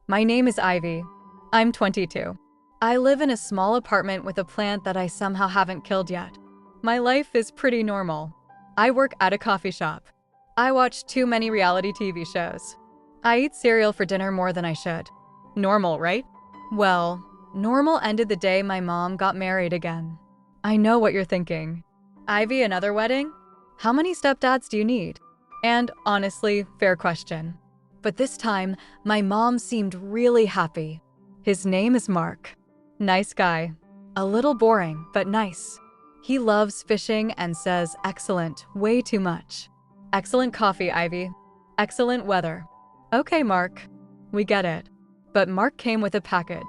My name is Ivy. I'm 22. I live in a small apartment with a plant that I somehow haven't killed yet. My life is pretty normal. I work at a coffee shop. I watch too many reality TV shows. I eat cereal for dinner more than I should. Normal, right? Well, normal ended the day my mom got married again. I know what you're thinking. Ivy, another wedding? How many stepdads do you need? And honestly, fair question. But this time, my mom seemed really happy. His name is Mark. Nice guy. A little boring, but nice. He loves fishing and says excellent way too much. Excellent coffee, Ivy. Excellent weather. Okay, Mark. We get it. But Mark came with a package.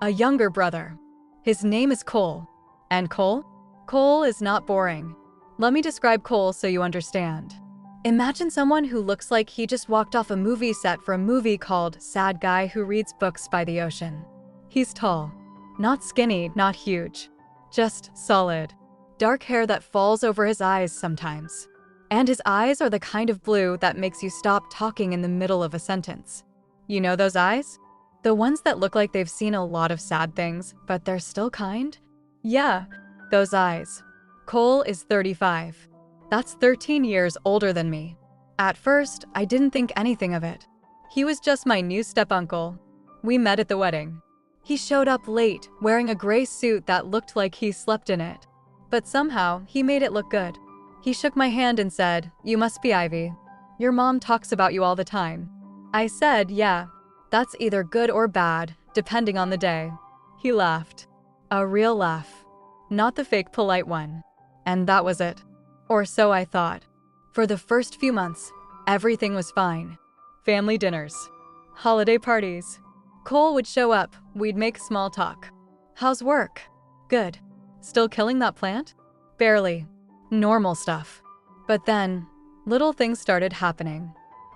A younger brother. His name is Cole. And Cole? Cole is not boring. Let me describe Cole so you understand. Imagine someone who looks like he just walked off a movie set for a movie called Sad Guy Who Reads Books by the Ocean. He's tall. Not skinny, not huge. Just solid. Dark hair that falls over his eyes sometimes. And his eyes are the kind of blue that makes you stop talking in the middle of a sentence. You know those eyes? The ones that look like they've seen a lot of sad things, but they're still kind? Yeah, those eyes. Cole is 35. That's 13 years older than me. At first, I didn't think anything of it. He was just my new step-uncle. We met at the wedding. He showed up late, wearing a gray suit that looked like he slept in it. But somehow, he made it look good. He shook my hand and said, "You must be Ivy. Your mom talks about you all the time." I said, "Yeah, that's either good or bad, depending on the day." He laughed. A real laugh. Not the fake polite one. And that was it. Or so I thought. For the first few months, everything was fine. Family dinners. Holiday parties. Cole would show up, we'd make small talk. How's work? Good. Still killing that plant? Barely. Normal stuff. But then, little things started happening.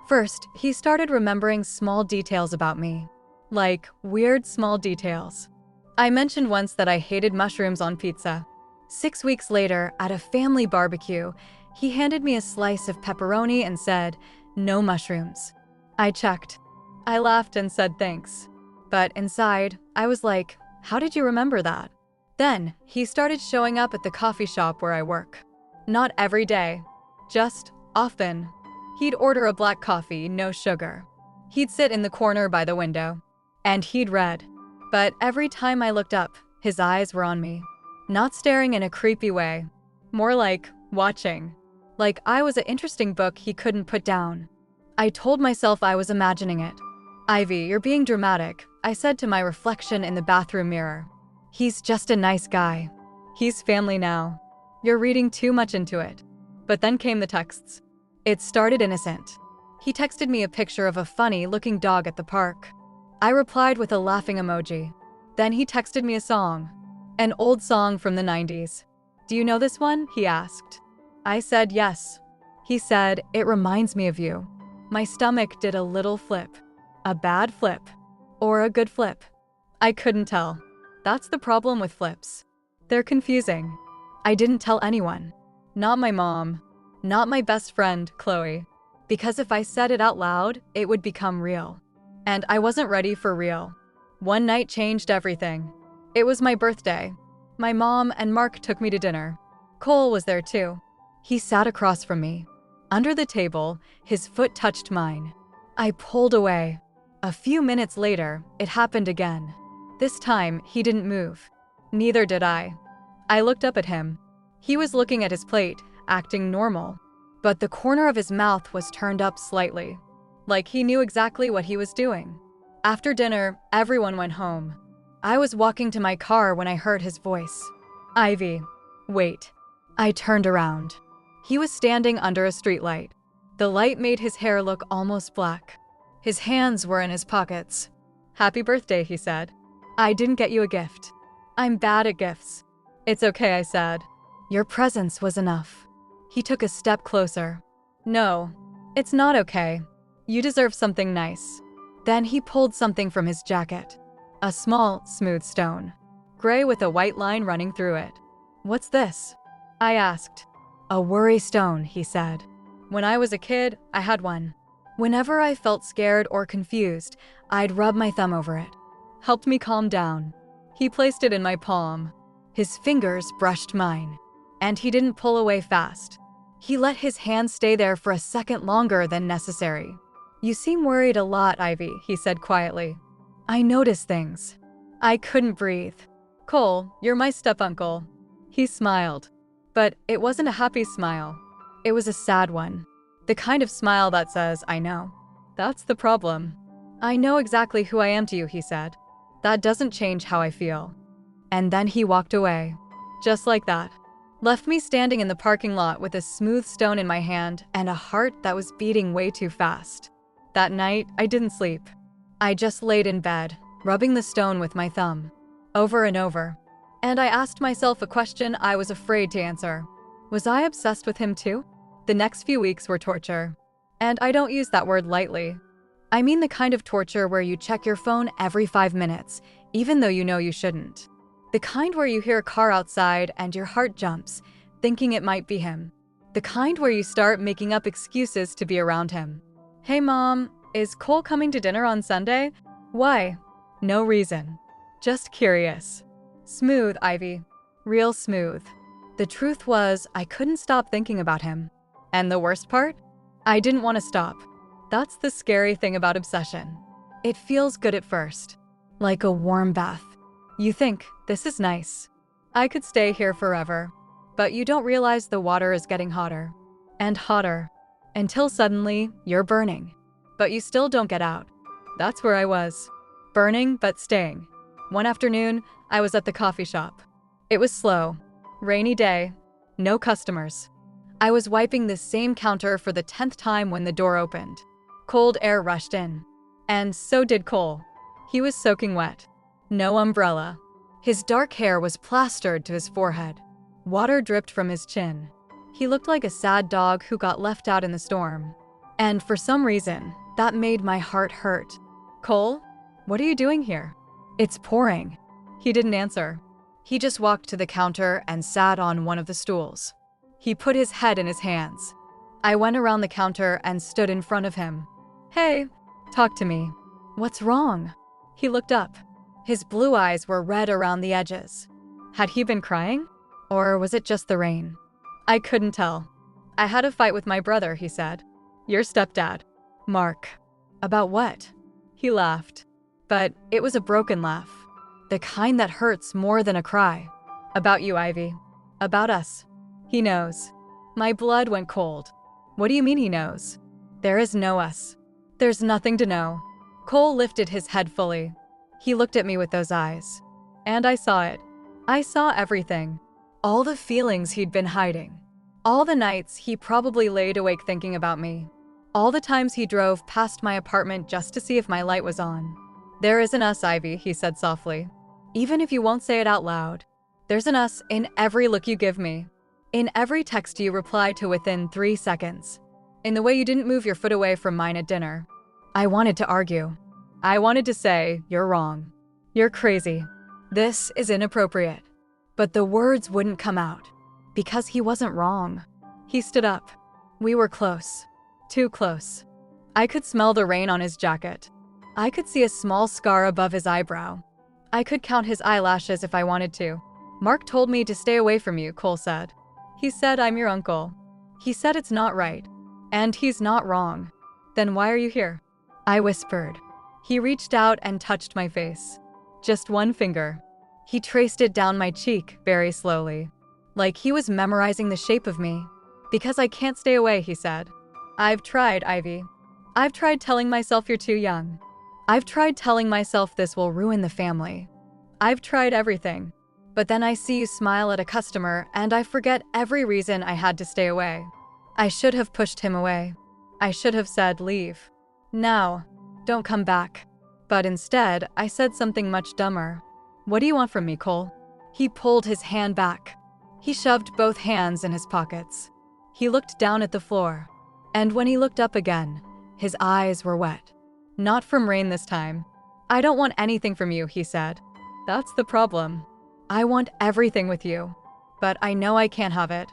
First, he started remembering small details about me. Like, weird small details. I mentioned once that I hated mushrooms on pizza. 6 weeks later, at a family barbecue, he handed me a slice of pepperoni and said, "No mushrooms." I checked. I laughed and said thanks. But inside, I was like, how did you remember that? Then, he started showing up at the coffee shop where I work. Not every day, just often. He'd order a black coffee, no sugar. He'd sit in the corner by the window. And he'd read. But every time I looked up, his eyes were on me. Not staring in a creepy way. More like watching. Like I was an interesting book he couldn't put down. I told myself I was imagining it. "Ivy, you're being dramatic," I said to my reflection in the bathroom mirror. "He's just a nice guy. He's family now. You're reading too much into it." But then came the texts. It started innocent. He texted me a picture of a funny-looking dog at the park. I replied with a laughing emoji. Then he texted me a song. An old song from the 90s. "Do you know this one?" he asked. I said yes. He said, "It reminds me of you." My stomach did a little flip. A bad flip. Or a good flip. I couldn't tell. That's the problem with flips. They're confusing. I didn't tell anyone. Not my mom. Not my best friend, Chloe. Because if I said it out loud, it would become real. And I wasn't ready for real. One night changed everything. It was my birthday. My mom and Mark took me to dinner. Cole was there too. He sat across from me. Under the table, his foot touched mine. I pulled away. A few minutes later, it happened again. This time, he didn't move. Neither did I. I looked up at him. He was looking at his plate, acting normal. But the corner of his mouth was turned up slightly. Like he knew exactly what he was doing. After dinner, everyone went home. I was walking to my car when I heard his voice. "Ivy, wait." I turned around. He was standing under a streetlight. The light made his hair look almost black. His hands were in his pockets. "Happy birthday," he said. "I didn't get you a gift. I'm bad at gifts." "It's okay," I said. "Your presence was enough." He took a step closer. "No, it's not okay. You deserve something nice." Then he pulled something from his jacket. A small, smooth stone. Gray with a white line running through it. "What's this?" I asked. "A worry stone," he said. "When I was a kid, I had one. Whenever I felt scared or confused, I'd rub my thumb over it. Helped me calm down. He placed it in my palm. His fingers brushed mine. And he didn't pull away fast. He let his hand stay there for a second longer than necessary. "You seem worried a lot, Ivy," he said quietly. I noticed things. I couldn't breathe. "Cole, you're my step-uncle." He smiled. But it wasn't a happy smile. It was a sad one. The kind of smile that says, "I know." That's the problem. "I know exactly who I am to you," he said. "That doesn't change how I feel." And then he walked away. Just like that. Left me standing in the parking lot with a smooth stone in my hand and a heart that was beating way too fast. That night, I didn't sleep. I just laid in bed, rubbing the stone with my thumb, over and over. And I asked myself a question I was afraid to answer. Was I obsessed with him too? The next few weeks were torture. And I don't use that word lightly. I mean the kind of torture where you check your phone every 5 minutes, even though you know you shouldn't. The kind where you hear a car outside and your heart jumps, thinking it might be him. The kind where you start making up excuses to be around him. "Hey Mom, is Cole coming to dinner on Sunday?" "Why?" "No reason. Just curious." Smooth, Ivy. Real smooth. The truth was, I couldn't stop thinking about him. And the worst part? I didn't want to stop. That's the scary thing about obsession. It feels good at first. Like a warm bath. You think, this is nice. I could stay here forever. But you don't realize the water is getting hotter. And hotter. Until suddenly, you're burning. But you still don't get out. That's where I was. Burning, but staying. One afternoon, I was at the coffee shop. It was slow. Rainy day. No customers. I was wiping the same counter for the 10th time when the door opened. Cold air rushed in. And so did Cole. He was soaking wet. No umbrella. His dark hair was plastered to his forehead. Water dripped from his chin. He looked like a sad dog who got left out in the storm. And for some reason, that made my heart hurt. "Cole, what are you doing here?" "It's pouring." He didn't answer. He just walked to the counter and sat on one of the stools. He put his head in his hands. I went around the counter and stood in front of him. "Hey, talk to me." "What's wrong?" He looked up. His blue eyes were red around the edges. Had he been crying? Or was it just the rain? I couldn't tell. "I had a fight with my brother," he said. "Your stepdad." "Mark." "About what?" He laughed. But it was a broken laugh. The kind that hurts more than a cry. "About you, Ivy. About us. He knows." My blood went cold. "What do you mean he knows?" "There is no us. There's nothing to know." Cole lifted his head fully. He looked at me with those eyes. And I saw it. I saw everything. All the feelings he'd been hiding. All the nights he probably laid awake thinking about me. All the times he drove past my apartment just to see if my light was on. "There is an us, Ivy," he said softly. "Even if you won't say it out loud. There's an us in every look you give me. In every text you reply to within 3 seconds. In the way you didn't move your foot away from mine at dinner." I wanted to argue. I wanted to say, "You're wrong. You're crazy. This is inappropriate." But the words wouldn't come out. Because he wasn't wrong. He stood up. We were close. Too close. I could smell the rain on his jacket. I could see a small scar above his eyebrow. I could count his eyelashes if I wanted to. "Mark told me to stay away from you," Cole said. "He said I'm your uncle. He said it's not right. And he's not wrong. Then why are you here?" I whispered. He reached out and touched my face. Just one finger. He traced it down my cheek very slowly. Like he was memorizing the shape of me. "Because I can't stay away," he said. "I've tried, Ivy. I've tried telling myself you're too young. I've tried telling myself this will ruin the family. I've tried everything. But then I see you smile at a customer and I forget every reason I had to stay away. I should have pushed him away. I should have said, 'Leave. Now. Don't come back.' But instead, I said something much dumber. 'What do you want from me, Cole?' He pulled his hand back. He shoved both hands in his pockets. He looked down at the floor. And when he looked up again, his eyes were wet. Not from rain this time. "I don't want anything from you," he said. "That's the problem. I want everything with you. But I know I can't have it.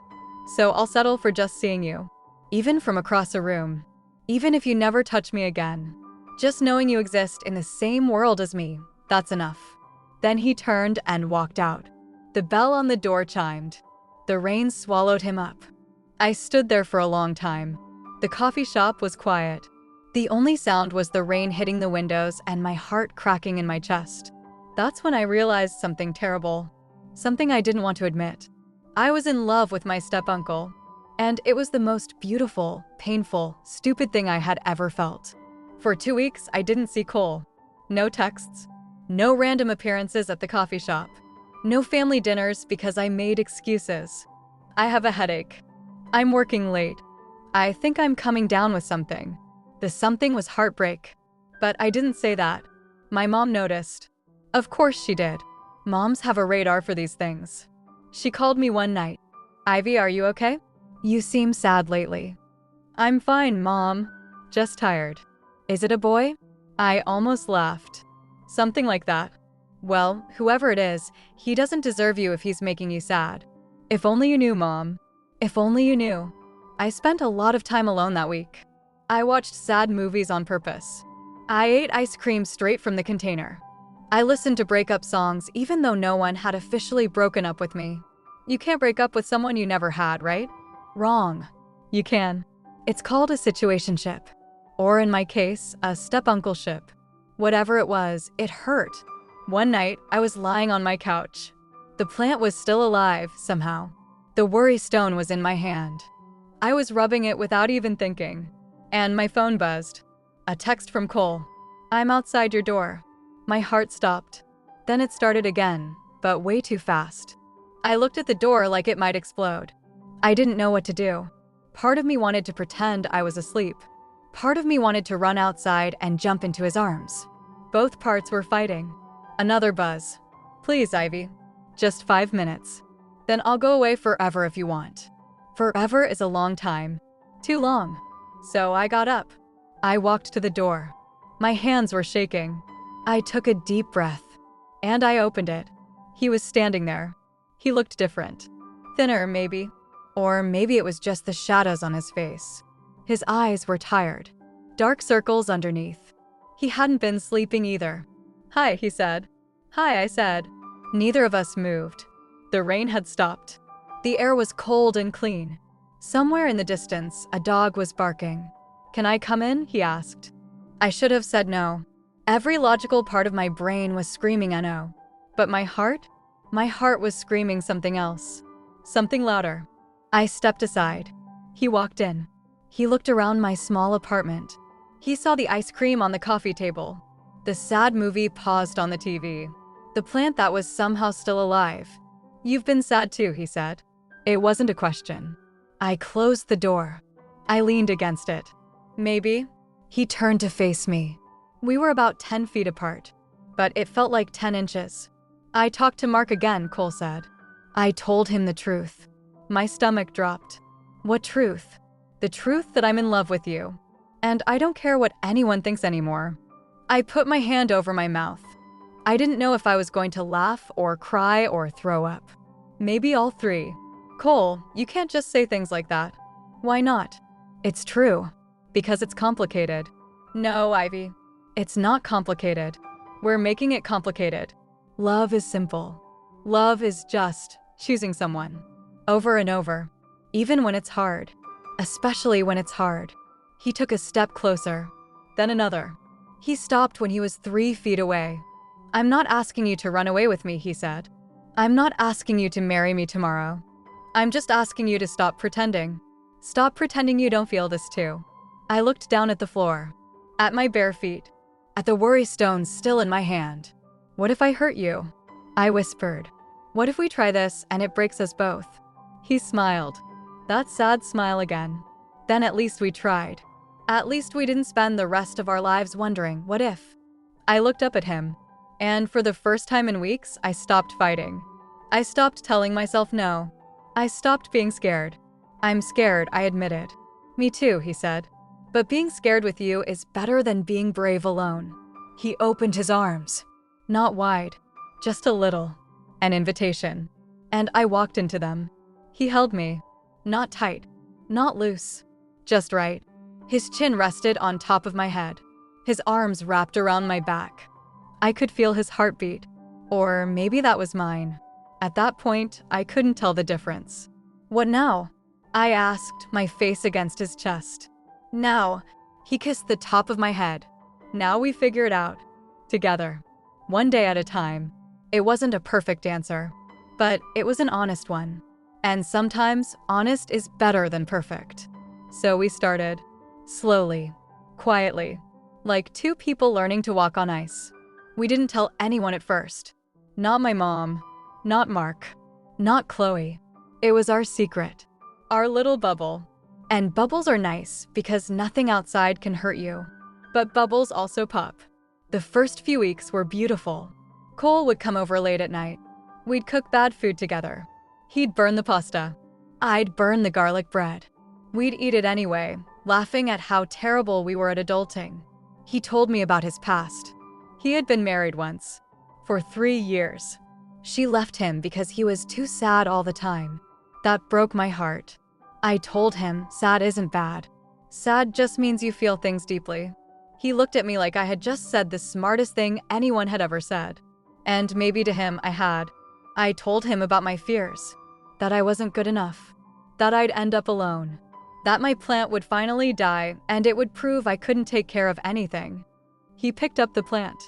So I'll settle for just seeing you. Even from across a room. Even if you never touch me again. Just knowing you exist in the same world as me, that's enough." Then he turned and walked out. The bell on the door chimed. The rain swallowed him up. I stood there for a long time. The coffee shop was quiet. The only sound was the rain hitting the windows and my heart cracking in my chest. That's when I realized something terrible. Something I didn't want to admit. I was in love with my step-uncle. And it was the most beautiful, painful, stupid thing I had ever felt. For 2 weeks, I didn't see Cole. No texts. No random appearances at the coffee shop. No family dinners because I made excuses. I have a headache. I'm working late. I think I'm coming down with something. The something was heartbreak. But I didn't say that. My mom noticed. Of course she did. Moms have a radar for these things. She called me one night. "Ivy, are you okay? You seem sad lately." "I'm fine, Mom. Just tired." "Is it a boy?" I almost laughed. "Something like that." "Well, whoever it is, he doesn't deserve you if he's making you sad." "If only you knew, Mom. If only you knew." I spent a lot of time alone that week. I watched sad movies on purpose. I ate ice cream straight from the container. I listened to breakup songs even though no one had officially broken up with me. You can't break up with someone you never had, right? Wrong. You can. It's called a situationship. Or in my case, a step-uncleship. Whatever it was, it hurt. One night, I was lying on my couch. The plant was still alive, somehow. The worry stone was in my hand. I was rubbing it without even thinking. And my phone buzzed. A text from Cole. "I'm outside your door." My heart stopped. Then it started again, but way too fast. I looked at the door like it might explode. I didn't know what to do. Part of me wanted to pretend I was asleep. Part of me wanted to run outside and jump into his arms. Both parts were fighting. Another buzz. "Please, Ivy. Just 5 minutes. Then I'll go away forever if you want." Forever is a long time. Too long. So I got up. I walked to the door. My hands were shaking. I took a deep breath. And I opened it. He was standing there. He looked different. Thinner, maybe. Or maybe it was just the shadows on his face. His eyes were tired. Dark circles underneath. He hadn't been sleeping either. "Hi," he said. "Hi," I said. Neither of us moved. The rain had stopped. The air was cold and clean. Somewhere in the distance, a dog was barking. "Can I come in?" he asked. I should have said no. Every logical part of my brain was screaming no. But my heart was screaming something else. Something louder. I stepped aside. He walked in. He looked around my small apartment. He saw the ice cream on the coffee table. The sad movie paused on the TV. The plant that was somehow still alive. "You've been sad too," he said. It wasn't a question. I closed the door. I leaned against it. "Maybe." He turned to face me. We were about 10 feet apart, but it felt like 10 inches. "I talked to Mark again," Cole said. I told him the truth. My stomach dropped. "What truth?" "The truth that I'm in love with you. And I don't care what anyone thinks anymore." I put my hand over my mouth. I didn't know if I was going to laugh or cry or throw up. Maybe all three. "Cole, you can't just say things like that." "Why not?" "It's true. Because it's complicated." "No, Ivy. It's not complicated. We're making it complicated. Love is simple. Love is just choosing someone. Over and over. Even when it's hard. Especially when it's hard." He took a step closer. Then another. He stopped when he was 3 feet away. "I'm not asking you to run away with me," he said. "I'm not asking you to marry me tomorrow. I'm just asking you to stop pretending. Stop pretending you don't feel this too." I looked down at the floor. At my bare feet. At the worry stone still in my hand. "What if I hurt you?" I whispered. "What if we try this and it breaks us both?" He smiled. That sad smile again. "Then at least we tried. At least we didn't spend the rest of our lives wondering, what if?" I looked up at him. And for the first time in weeks, I stopped fighting. I stopped telling myself no. I stopped being scared. "I'm scared," I admitted. "Me too," he said. "But being scared with you is better than being brave alone." He opened his arms. Not wide, just a little. An invitation. And I walked into them. He held me. Not tight. Not loose. Just right. His chin rested on top of my head, his arms wrapped around my back. I could feel his heartbeat, or maybe that was mine. At that point, I couldn't tell the difference. "What now?" I asked, my face against his chest. "Now." He kissed the top of my head. "Now we figure it out. Together. One day at a time." It wasn't a perfect answer, but it was an honest one. And sometimes, honest is better than perfect. So we started. Slowly. Quietly. Like two people learning to walk on ice. We didn't tell anyone at first. Not my mom. Not Mark. Not Chloe. It was our secret. Our little bubble. And bubbles are nice because nothing outside can hurt you. But bubbles also pop. The first few weeks were beautiful. Cole would come over late at night. We'd cook bad food together. He'd burn the pasta. I'd burn the garlic bread. We'd eat it anyway, laughing at how terrible we were at adulting. He told me about his past. He had been married once. For 3 years. She left him because he was too sad all the time. That broke my heart. I told him sad isn't bad. Sad just means you feel things deeply. He looked at me like I had just said the smartest thing anyone had ever said. And maybe to him I had. I told him about my fears. That I wasn't good enough. That I'd end up alone. That my plant would finally die and it would prove I couldn't take care of anything. He picked up the plant.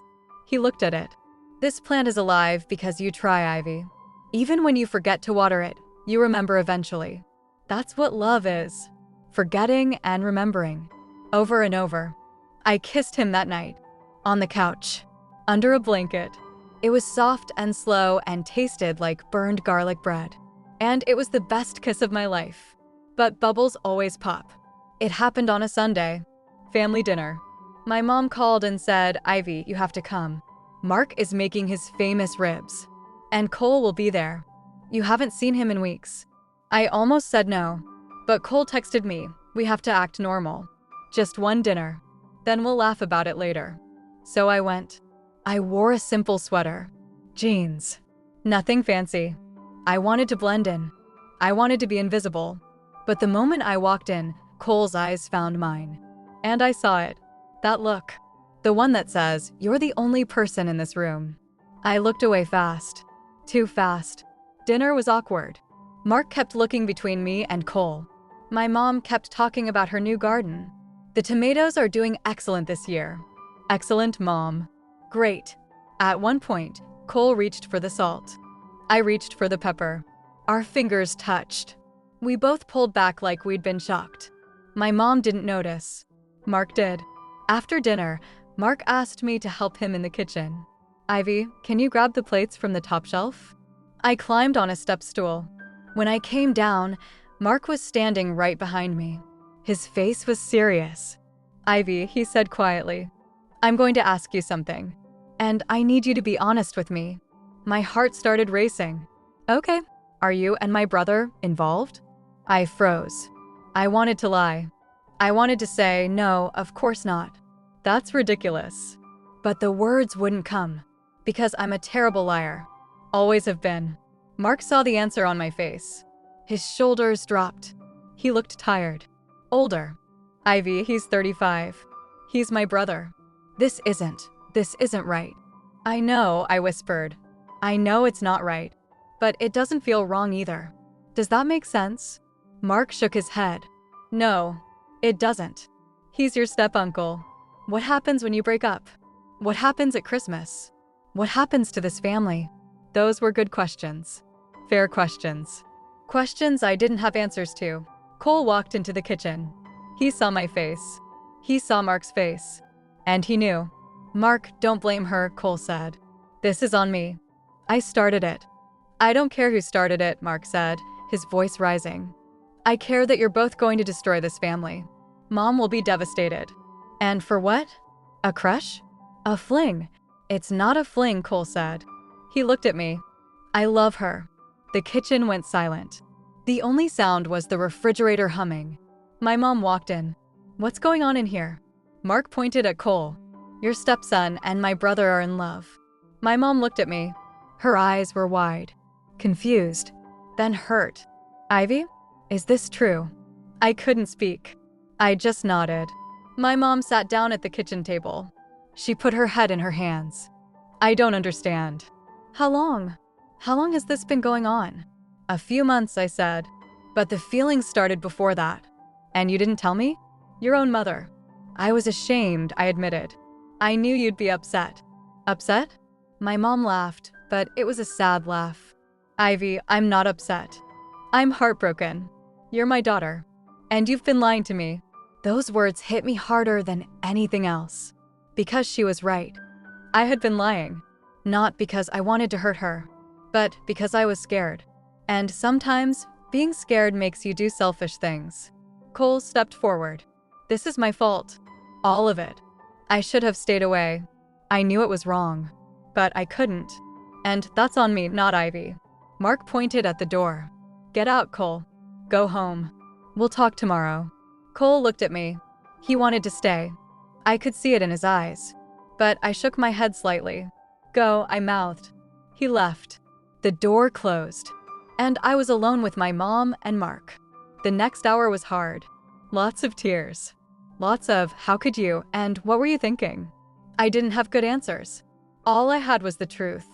He looked at it. "This plant is alive because you try, Ivy. Even when you forget to water it, you remember eventually. That's what love is. Forgetting and remembering. Over and over." I kissed him that night. On the couch. Under a blanket. It was soft and slow and tasted like burned garlic bread. And it was the best kiss of my life. But bubbles always pop. It happened on a Sunday. Family dinner. My mom called and said, "Ivy, you have to come. Mark is making his famous ribs. And Cole will be there. You haven't seen him in weeks." I almost said no. But Cole texted me, "We have to act normal. Just one dinner. Then we'll laugh about it later." So I went. I wore a simple sweater. Jeans. Nothing fancy. I wanted to blend in. I wanted to be invisible. But the moment I walked in, Cole's eyes found mine. And I saw it. That look. The one that says, "You're the only person in this room." I looked away fast. Too fast. Dinner was awkward. Mark kept looking between me and Cole. My mom kept talking about her new garden. "The tomatoes are doing excellent this year." Excellent, Mom. Great. At one point, Cole reached for the salt. I reached for the pepper. Our fingers touched. We both pulled back like we'd been shocked. My mom didn't notice. Mark did. After dinner, Mark asked me to help him in the kitchen. "Ivy, can you grab the plates from the top shelf?" I climbed on a step stool. When I came down, Mark was standing right behind me. His face was serious. "Ivy," he said quietly, "I'm going to ask you something. And I need you to be honest with me." My heart started racing. "Okay. Are you and my brother involved?" I froze. I wanted to lie. I wanted to say, "No, of course not. That's ridiculous." But the words wouldn't come. Because I'm a terrible liar. Always have been. Mark saw the answer on my face. His shoulders dropped. He looked tired. Older. "Ivy, he's 35. He's my brother. This isn't right." "I know," I whispered. "I know it's not right. But it doesn't feel wrong either. Does that make sense?" Mark shook his head. "No, it doesn't. He's your step-uncle. What happens when you break up? What happens at Christmas? What happens to this family?" Those were good questions. Fair questions. Questions I didn't have answers to. Cole walked into the kitchen. He saw my face. He saw Mark's face. And he knew. "Mark, don't blame her," Cole said. "This is on me. I started it." "I don't care who started it," Mark said, his voice rising. "I care that you're both going to destroy this family. Mom will be devastated." "And for what? A crush? A fling?" "It's not a fling," Cole said. He looked at me. "I love her." The kitchen went silent. The only sound was the refrigerator humming. My mom walked in. "What's going on in here?" Mark pointed at Cole. "Your stepson and my brother are in love." My mom looked at me. Her eyes were wide. Confused. Then hurt. "Ivy, is this true?" I couldn't speak. I just nodded. My mom sat down at the kitchen table. She put her head in her hands. I don't understand. How long? How long has this been going on? A few months, I said. But the feelings started before that. And you didn't tell me? Your own mother. I was ashamed, I admitted. I knew you'd be upset. Upset? My mom laughed, but it was a sad laugh. Ivy, I'm not upset. I'm heartbroken. You're my daughter. And you've been lying to me. Those words hit me harder than anything else. Because she was right. I had been lying. Not because I wanted to hurt her, but because I was scared. And sometimes, being scared makes you do selfish things. Cole stepped forward. This is my fault. All of it. I should have stayed away. I knew it was wrong. But I couldn't. And that's on me, not Ivy. Mark pointed at the door. Get out, Cole. Go home. We'll talk tomorrow. Cole looked at me. He wanted to stay. I could see it in his eyes. But I shook my head slightly. Go, I mouthed. He left. The door closed. And I was alone with my mom and Mark. The next hour was hard. Lots of tears. Lots of, how could you, and what were you thinking? I didn't have good answers. All I had was the truth.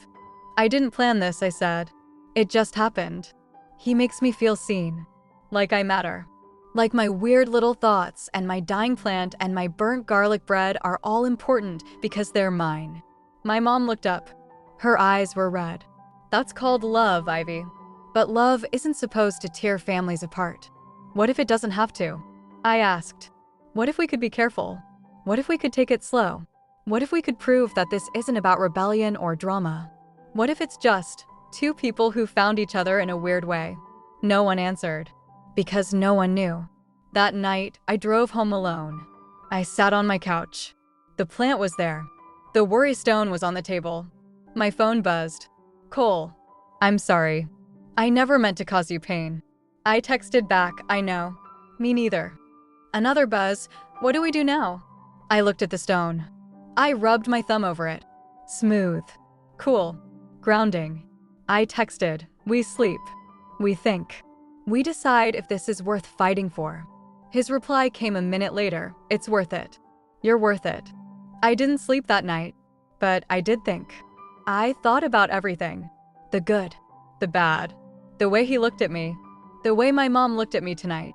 I didn't plan this, I said. It just happened. He makes me feel seen. Like I matter. Like my weird little thoughts and my dying plant and my burnt garlic bread are all important because they're mine. My mom looked up. Her eyes were red. That's called love, Ivy. But love isn't supposed to tear families apart. What if it doesn't have to? I asked. What if we could be careful? What if we could take it slow? What if we could prove that this isn't about rebellion or drama? What if it's just two people who found each other in a weird way? No one answered. Because no one knew. That night, I drove home alone. I sat on my couch. The plant was there. The worry stone was on the table. My phone buzzed. Cole, I'm sorry. I never meant to cause you pain. I texted back, I know. Me neither. Another buzz. What do we do now? I looked at the stone. I rubbed my thumb over it. Smooth. Cool. Grounding. I texted. We sleep. We think. We decide if this is worth fighting for. His reply came a minute later. It's worth it. You're worth it. I didn't sleep that night, but I did think. I thought about everything. The good, the bad, the way he looked at me, the way my mom looked at me tonight,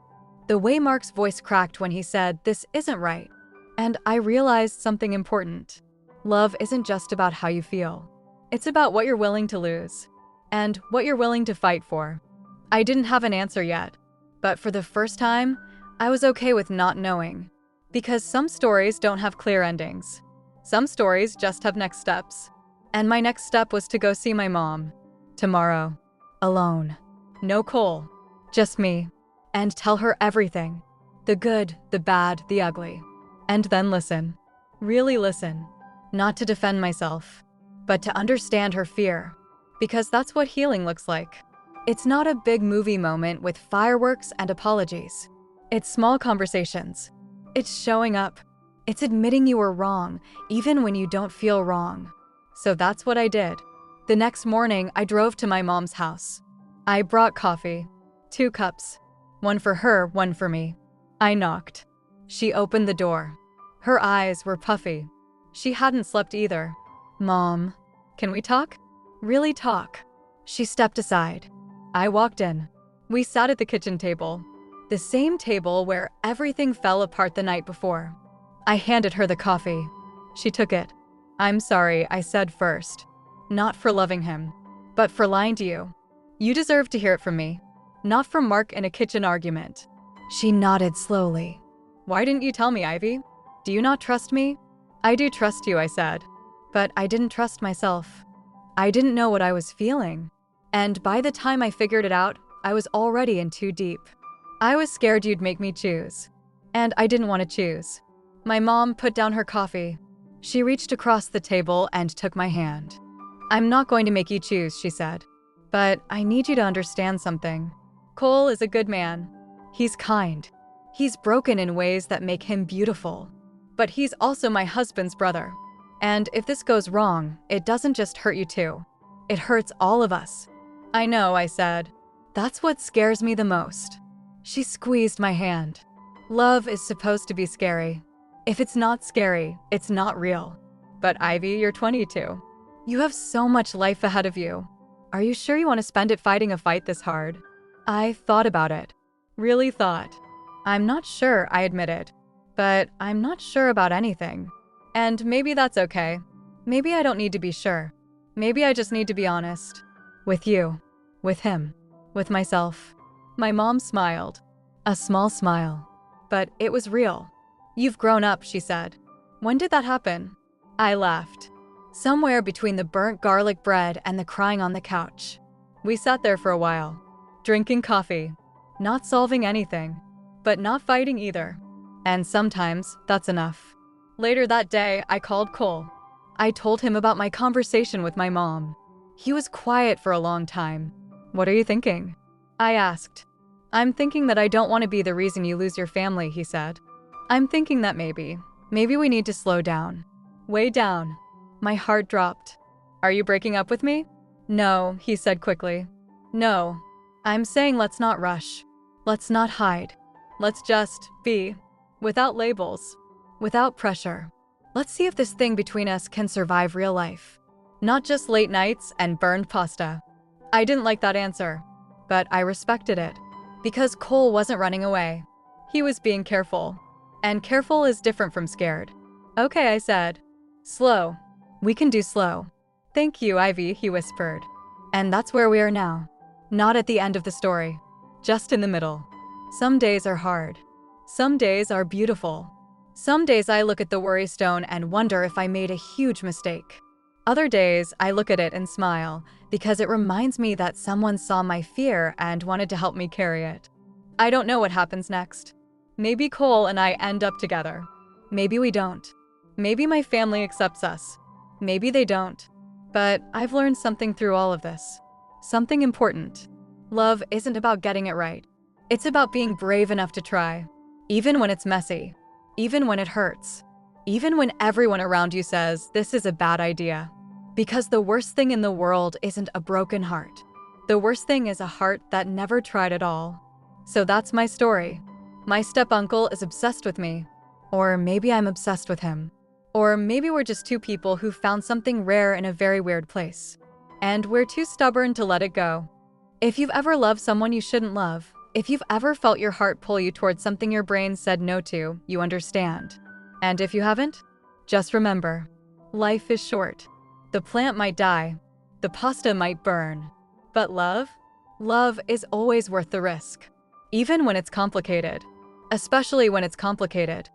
the way Mark's voice cracked when he said, this isn't right. And I realized something important. Love isn't just about how you feel. It's about what you're willing to lose and what you're willing to fight for. I didn't have an answer yet, but for the first time, I was okay with not knowing. Because some stories don't have clear endings. Some stories just have next steps. And my next step was to go see my mom. Tomorrow. Alone. No Cole. Just me. And tell her everything. The good, the bad, the ugly. And then listen. Really listen. Not to defend myself, but to understand her fear. Because that's what healing looks like. It's not a big movie moment with fireworks and apologies. It's small conversations. It's showing up. It's admitting you were wrong, even when you don't feel wrong. So that's what I did. The next morning, I drove to my mom's house. I brought coffee. 2 cups. One for her, one for me. I knocked. She opened the door. Her eyes were puffy. She hadn't slept either. Mom, can we talk? Really talk. She stepped aside. I walked in. We sat at the kitchen table. The same table where everything fell apart the night before. I handed her the coffee. She took it. I'm sorry, I said first. Not for loving him, but for lying to you. You deserve to hear it from me, not from Mark in a kitchen argument. She nodded slowly. Why didn't you tell me, Ivy? Do you not trust me? I do trust you, I said. But I didn't trust myself. I didn't know what I was feeling. And by the time I figured it out, I was already in too deep. I was scared you'd make me choose. And I didn't want to choose. My mom put down her coffee. She reached across the table and took my hand. I'm not going to make you choose, she said. But I need you to understand something. Cole is a good man. He's kind. He's broken in ways that make him beautiful. But he's also my husband's brother. And if this goes wrong, it doesn't just hurt you too. It hurts all of us. I know, I said. That's what scares me the most. She squeezed my hand. Love is supposed to be scary. If it's not scary, it's not real. But Ivy, you're 22. You have so much life ahead of you. Are you sure you want to spend it fighting a fight this hard? I thought about it. Really thought. I'm not sure, I admitted. But I'm not sure about anything. And maybe that's okay. Maybe I don't need to be sure. Maybe I just need to be honest. With you. With him. With myself. My mom smiled. A small smile. But it was real. You've grown up, she said. When did that happen? I laughed. Somewhere between the burnt garlic bread and the crying on the couch. We sat there for a while, drinking coffee, not solving anything, but not fighting either. And sometimes that's enough. Later that day, I called Cole. I told him about my conversation with my mom. He was quiet for a long time. What are you thinking? I asked. I'm thinking that I don't want to be the reason you lose your family, he said. I'm thinking that maybe we need to slow down. Way down. My heart dropped. Are you breaking up with me? No, he said quickly. No. I'm saying let's not rush. Let's not hide. Let's just be. Without labels. Without pressure. Let's see if this thing between us can survive real life. Not just late nights and burned pasta. I didn't like that answer, but I respected it. Because Cole wasn't running away. He was being careful. And careful is different from scared. Okay, I said. Slow. We can do slow. Thank you, Ivy, he whispered. And that's where we are now. Not at the end of the story. Just in the middle. Some days are hard. Some days are beautiful. Some days I look at the worry stone and wonder if I made a huge mistake. Other days I look at it and smile because it reminds me that someone saw my fear and wanted to help me carry it. I don't know what happens next. Maybe Cole and I end up together. Maybe we don't. Maybe my family accepts us. Maybe they don't. But I've learned something through all of this. Something important. Love isn't about getting it right. It's about being brave enough to try. Even when it's messy. Even when it hurts. Even when everyone around you says this is a bad idea. Because the worst thing in the world isn't a broken heart. The worst thing is a heart that never tried at all. So that's my story. My step-uncle is obsessed with me. Or maybe I'm obsessed with him. Or maybe we're just two people who found something rare in a very weird place. And we're too stubborn to let it go. If you've ever loved someone you shouldn't love, if you've ever felt your heart pull you towards something your brain said no to, you understand. And if you haven't, just remember, life is short. The plant might die, the pasta might burn, but love is always worth the risk. Even when it's complicated. Especially when it's complicated.